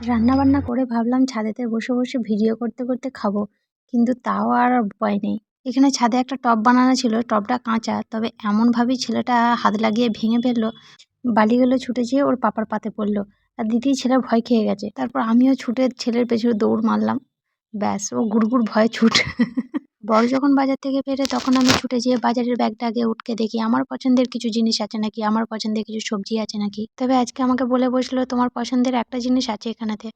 রান্নাবান্না করে ভাবলাম ছাদেতে বসে বসে ভিডিও করতে করতে খাবো, কিন্তু তাও আর উপায় নেই। এখানে ছাদে একটা টব বানানো ছিল, টবটা কাঁচা, তবে এমনভাবেই ছেলেটা হাত লাগিয়ে ভেঙে ফেললো, বালিগুলো ছুটে যেয়ে ওর পাপার পাতে পড়লো। আর দিতেই ছেলে ভয় খেয়ে গেছে। তারপর আমিও ছুটে ছেলের পেছনে দৌড় মারলাম। ব্যাস, ও গুড়গুড় ভয়ে ছুট। বড় যখন বাজার থেকে ফেরে তখন আমি ছুটে যেয়ে বাজারের ব্যাগটা আগে উঠকে দেখি আমার পছন্দের কিছু জিনিস আছে নাকি, আমার পছন্দের কিছু সবজি আছে নাকি। তবে আজকে আমাকে বলে বসলো তোমার পছন্দের একটা জিনিস আছে এখানেতে।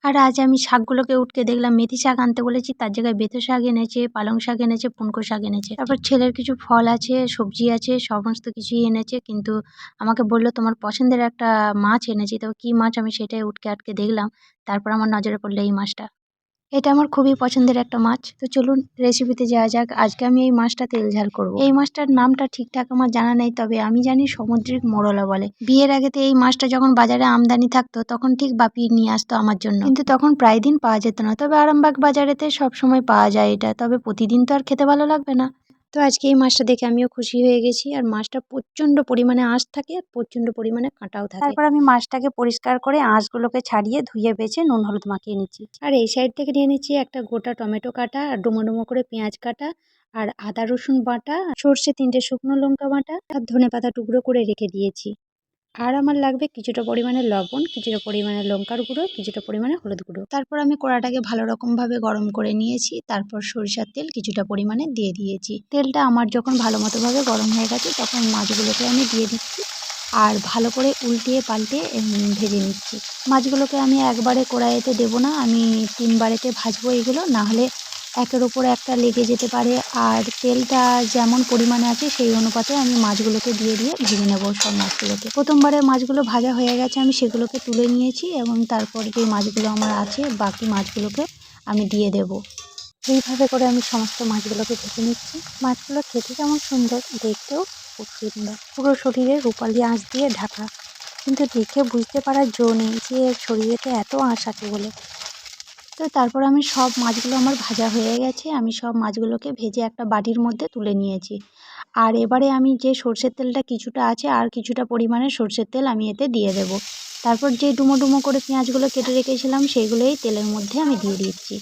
আর আজ আমি শাকগুলোকে উঠকে দেখলাম, মেথি শাক আনতে বলেছি, তার জায়গায় বেতো শাক এনেছে, পালং শাক এনেছে, পুনকো শাক এনেছে। তারপর ছেলের কিছু ফল আছে, সবজি আছে, সমস্ত কিছুই এনেছে। কিন্তু আমাকে বললো তোমার পছন্দের একটা মাছ এনেছি। তবে কি মাছ আমি সেটাই উঠকে আটকে দেখলাম। তারপর আমার নজরে পড়লো এই মাছটা। এটা আমার খুবই পছন্দের একটা মাছ। তো চলুন রেসিপিতে যাওয়া যাক। আজকে আমি এই মাছটা তেল ঝাল করব। এই মাছটার নামটা ঠিকঠাক আমার জানা নেই, তবে আমি জানি সামুদ্রিক মোরলা বলে। বিয়ের আগেতে এই মাছটা যখন বাজারে আমদানি থাকতো তখন ঠিক বাপি নিয়ে আসতো আমার জন্য, কিন্তু তখন প্রায় দিন পাওয়া যেত না। তবে আরামবাগ বাজারেতে সব সময় পাওয়া যায় এটা, তবে প্রতিদিন তো আর খেতে ভালো লাগবে না। তো আজকে এই মাছটা দেখে আমিও খুশি হয়ে গেছি। আর মাছটা প্রচন্ড পরিমাণে আঁশ থাকে আর প্রচন্ড পরিমাণে কাঁটাও থাকে। তারপর আমি মাছটাকে পরিষ্কার করে আঁশগুলোকে ছাড়িয়ে ধুয়ে বেছে নুন হলুদ মাখিয়ে নিচ্ছি। আর এই সাইড থেকে নিয়ে নিচ্ছি একটা গোটা টমেটো কাটা, আর ডুমো ডুমো করে পেঁয়াজ কাটা, আর আদা রসুন বাটা, সর্ষে 3টে শুকনো লঙ্কা বাটা, আর ধনেপাতা টুকরো করে রেখে দিয়েছি। আর আমার লাগবে কিছুটা পরিমাণে লবণ, কিছুটা পরিমাণে লঙ্কার গুঁড়ো, কিছুটা পরিমাণে হলুদ গুঁড়ো। তারপর আমি কড়াটাকে ভালো রকমভাবে গরম করে নিয়েছি। তারপর সরিষার তেল কিছুটা পরিমাণে দিয়ে দিয়েছি। তেলটা আমার যখন ভালো মতোভাবে গরম হয়ে গেছে তখন মাছগুলোকে আমি দিয়ে দিচ্ছি, আর ভালো করে উল্টিয়ে পাল্টে ভেজে নিচ্ছি। মাছগুলোকে আমি একবারে কড়াইতে দেবো না, আমি 3বারেতে ভাজবো এগুলো, না হলে একের ওপর একটা লেগে যেতে পারে। আর তেলটা যেমন পরিমাণে আছে সেই অনুপাতে আমি মাছগুলোকে দিয়ে দিয়ে ভেজে নেবো সব মাছগুলোকে। প্রথমবারে মাছগুলো ভাজা হয়ে গেছে, আমি সেগুলোকে তুলে নিয়েছি এবং তারপর যে মাছগুলো আমার আছে বাকি মাছগুলোকে আমি দিয়ে দেব। এইভাবে করে আমি সমস্ত মাছগুলোকে ভেজে নিচ্ছি। মাছগুলো খেতে যেমন সুন্দর, দেখতেও খুব সুন্দর। পুরো শরীরে রূপালি আঁশ দিয়ে ঢাকা, কিন্তু দেখে বুঝতে পারার জো নেই যে শরীরেতে এত আঁশ আছে বলে। তো তারপর আমি সব মাছগুলো আমার ভাজা হয়ে গেছে, আমি সব মাছগুলোকে ভেজে একটা বাটির মধ্যে তুলে নিয়েছি। আর এবারে আমি যে সর্ষের তেলটা কিছুটা আছে আর কিছুটা পরিমাণে সর্ষের তেল আমি এতে দিয়ে দেব। তারপর যে ডুমো ডুমো করে পেঁয়াজগুলো কেটে রেখেছিলাম সেইগুলোই তেলের মধ্যে আমি দিয়ে দিচ্ছি।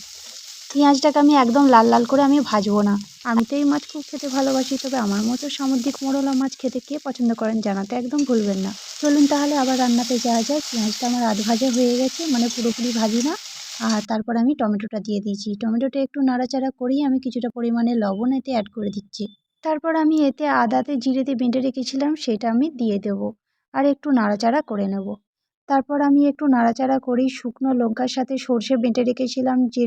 পেঁয়াজটাকে আমি একদম লাল লাল করে আমি ভাজবো না। আমি তো এই মাছ খুব খেতে ভালোবাসি, তবে আমার মতো সামুদ্রিক মোরলা মাছ খেতে কে পছন্দ করেন জানাতে একদম ভুলবেন না। চলুন তাহলে আবার রান্নাতে যাওয়া যায়। পেঁয়াজটা আমার আধ ভাজা হয়ে গেছে, মানে পুরোপুরি ভাজি না। আর তারপর আমি টমেটোটা দিয়ে দিয়েছি। টমেটোটা একটু নাড়াচাড়া করেই আমি কিছুটা পরিমাণে লবণ এতে অ্যাড করে দিচ্ছি। তারপর আমি এতে আদাতে জিরেতে বেটে রেখেছিলাম সেটা আমি দিয়ে দেব, আর একটু নাড়াচাড়া করে নেব। তারপর আমি একটু নাড়াচাড়া করেই শুকনো লঙ্কার সাথে সর্ষে বেটে রেখেছিলাম যে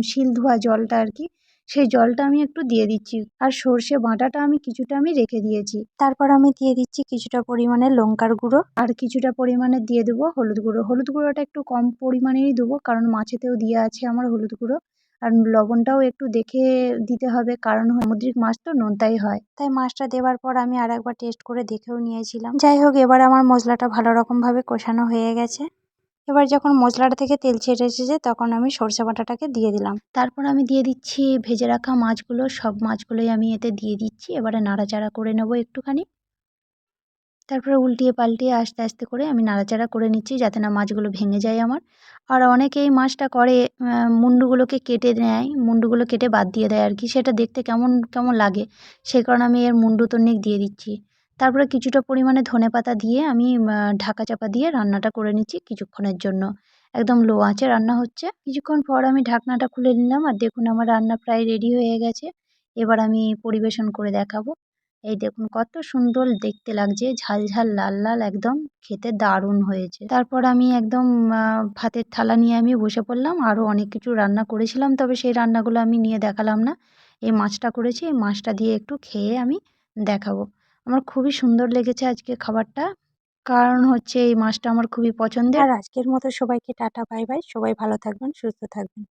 শিল ধোয়া জলটা আর কি, সেই জলটা আমি একটু দিয়ে দিচ্ছি। আর সর্ষে বাটাটা আমি কিছুটা আমি রেখে দিয়েছি। তারপর আমি দিয়ে দিচ্ছি কিছুটা পরিমাণে লঙ্কার গুঁড়ো, আর কিছুটা পরিমাণে দিয়ে দেবো হলুদ গুঁড়ো। হলুদ গুঁড়োটা একটু কম পরিমাণেই দেবো, কারণ মাছেতেও দেওয়া আছে আমার হলুদ গুঁড়ো। আর লবণটাও একটু দেখে দিতে হবে, কারণ সামুদ্রিক মাছ তো নোনতাই হয়। তাই মাছটা দেওয়ার পর আমি আর একবার টেস্ট করে দেখেও নিয়েছিলাম। যাই হোক, এবার আমার মশলাটা ভালো রকমভাবে কষানো হয়ে গেছে। এবার যখন মশলাটা থেকে তেল ছেড়ে এসেছে তখন আমি সরষে বাটাটাকে দিয়ে দিলাম। তারপর আমি দিয়ে দিচ্ছি ভেজে রাখা মাছগুলো, সব মাছগুলোই আমি এতে দিয়ে দিচ্ছি। এবারে নাড়াচাড়া করে নেবো একটুখানি। তারপরে উল্টিয়ে পাল্টিয়ে আস্তে আস্তে করে আমি নাড়াচাড়া করে নিচ্ছি যাতে না মাছগুলো ভেঙে যায় আমার। আর অনেকে এই মাছটা করে মুন্ডুগুলোকে কেটে নেয়, মুন্ডুগুলো কেটে বাদ দিয়ে দেয় আর কি, সেটা দেখতে কেমন কেমন লাগে, সেই কারণে আমি এর মুন্ডু তন্নিক দিয়ে দিচ্ছি। তারপরে কিছুটা পরিমাণে ধনেপাতা দিয়ে আমি ঢাকা চাপা দিয়ে রান্নাটা করে নিচ্ছি কিছুক্ষণের জন্য। একদম লো আঁচে রান্না হচ্ছে। কিছুক্ষণ পর আমি ঢাকনাটা খুলে নিলাম, আর দেখুন আমার রান্না প্রায় রেডি হয়ে গেছে। এবার আমি পরিবেশন করে দেখাবো। এই দেখুন কত সুন্দর দেখতে লাগছে, ঝাল ঝাল লাল লাল, একদম খেতে দারুণ হয়েছে। তারপর আমি একদম ভাতের থালা নিয়ে আমি বসে পড়লাম। আরও অনেক কিছু রান্না করেছিলাম, তবে সেই রান্নাগুলো আমি নিয়ে দেখালাম না। এই মাছটা করেছি, এই মাছটা দিয়ে একটু খেয়ে আমি দেখাবো। আমার খুবই সুন্দর লেগেছে আজকে খাবারটা, কারণ হচ্ছে এই মাছটা আমার খুবই পছন্দের। আর আজকের মতো সবাইকে টাটা বাই বাই। সবাই ভালো থাকবেন, সুস্থ থাকবেন।